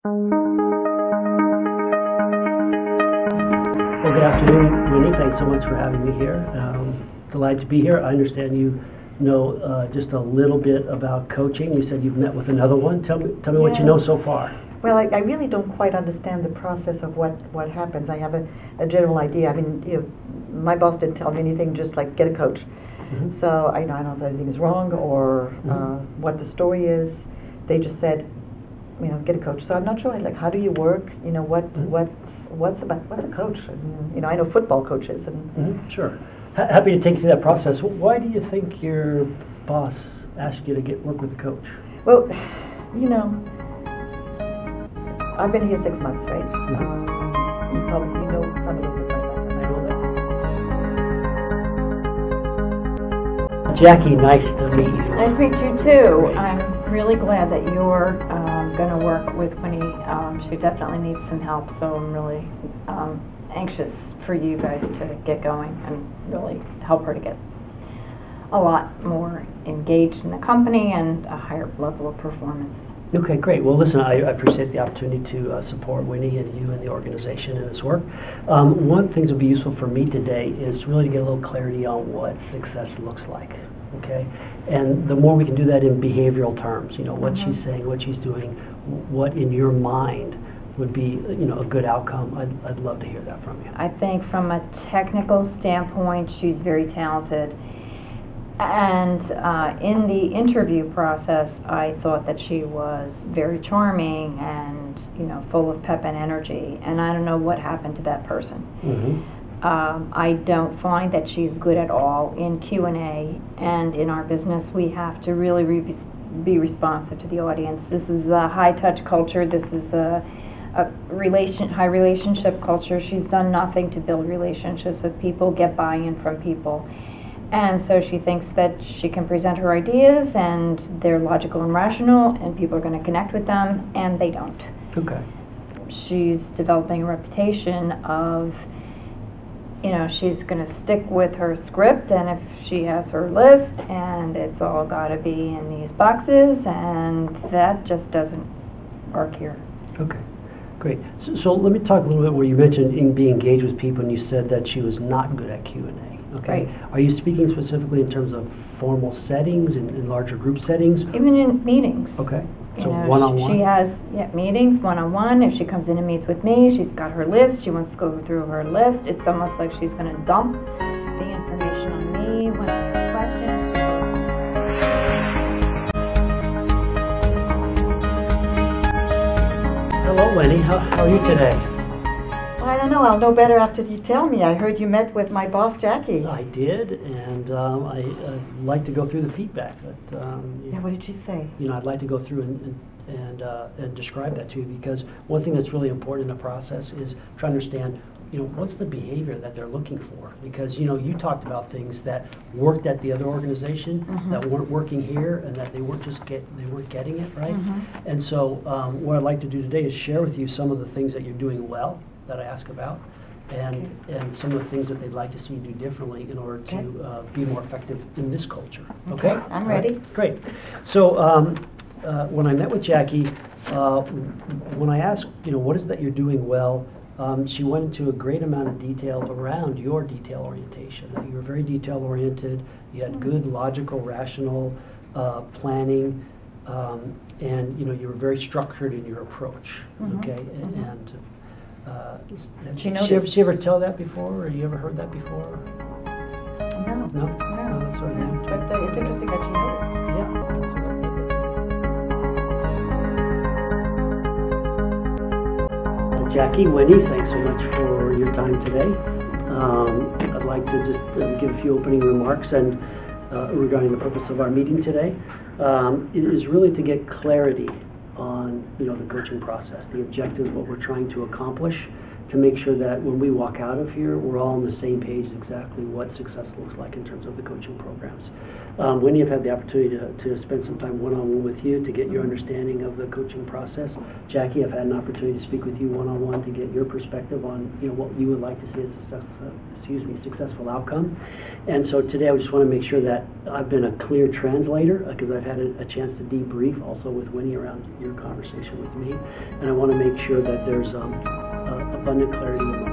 Well, good afternoon, Winnie. Thanks so much for having me here. Delighted to be here. I understand you know just a little bit about coaching. You said you've met with another one. Tell me what you know so far. Well, I really don't quite understand the process of what happens. I have a general idea. I mean, my boss didn't tell me anything, just like get a coach. Mm-hmm. So I don't know if anything is wrong or what the story is. They just said, get a coach. So I'm not sure. Like, how do you work? What's a coach? And, I know football coaches. And Sure. Happy to take you through that process. Why do you think your boss asked you to work with a coach? Well, I've been here 6 months, right? Mm-hmm. You probably know some of them. I know that. Jackie, nice to meet you. Nice to meet you too. I'm really glad that you're going to work with Winnie. She definitely needs some help, so I'm really anxious for you guys to get going and really help her to get a lot more engaged in the company and a higher level of performance. Okay, great. Well, listen, I appreciate the opportunity to support Winnie and you and the organization in this work. One of the things that would be useful for me today is really to get a little clarity on what success looks like, okay? And the more we can do that in behavioral terms, what she's saying, what she's doing, what in your mind would be, a good outcome, I'd love to hear that from you. I think from a technical standpoint, she's very talented. And in the interview process, I thought that she was very charming and, full of pep and energy. And I don't know what happened to that person. Mm-hmm. I don't find that she's good at all in Q&A. And in our business, we have to really be responsive to the audience. This is a high-touch culture. This is a high relationship culture. She's done nothing to build relationships with people, get buy-in from people. And so she thinks that she can present her ideas and they're logical and rational and people are going to connect with them, and they don't. Okay. She's developing a reputation of, she's going to stick with her script, and if she has her list and it's all got to be in these boxes, and that just doesn't work here. Okay. Great. So let me talk a little bit where you mentioned being engaged with people and you said that she was not good at Q&A. Okay. Right. Are you speaking specifically in terms of formal settings, in larger group settings? Even in meetings. Okay. So one-on-one? She has meetings, one-on-one. If she comes in and meets with me, she's got her list. She wants to go through her list. It's almost like she's going to dump the information on me when I ask questions. Hello, Winnie. How are you today? Well, I don't know. I'll know better after you tell me. I heard you met with my boss, Jackie. I did, and I'd like to go through the feedback. But, what did she say? I'd like to go through and describe that to you, because one thing that's really important in the process is to understand, what's the behavior that they're looking for? Because, you talked about things that worked at the other organization that weren't working here, and that they weren't getting it, right? And so what I'd like to do today is share with you some of the things that you're doing well that I ask about, and some of the things that they'd like to see you do differently in order to be more effective in this culture. Okay? I'm ready. Right. Great. So when I met with Jackie, when I asked, what is that you're doing well, she went into a great amount of detail around your detail orientation. That you were very detail oriented, you had good logical, rational planning, and you were very structured in your approach. Okay, and she ever tell that before, or you ever heard that before? No. That's what I mean. But it's interesting that she noticed. Yeah. That's what Jackie, Winnie, thanks so much for your time today. I'd like to just give a few opening remarks and regarding the purpose of our meeting today. It is really to get clarity on the coaching process, the objectives, what we're trying to accomplish, to make sure that when we walk out of here, we're all on the same page exactly what success looks like in terms of the coaching programs. Winnie, I've had the opportunity to spend some time one-on-one with you to get your understanding of the coaching process. Jackie, I've had an opportunity to speak with you one-on-one to get your perspective on what you would like to see as a successful outcome. And so today I just want to make sure that I've been a clear translator, because I've had a chance to debrief also with Winnie around your conversation conversation with me, and I want to make sure that there's abundant clarity among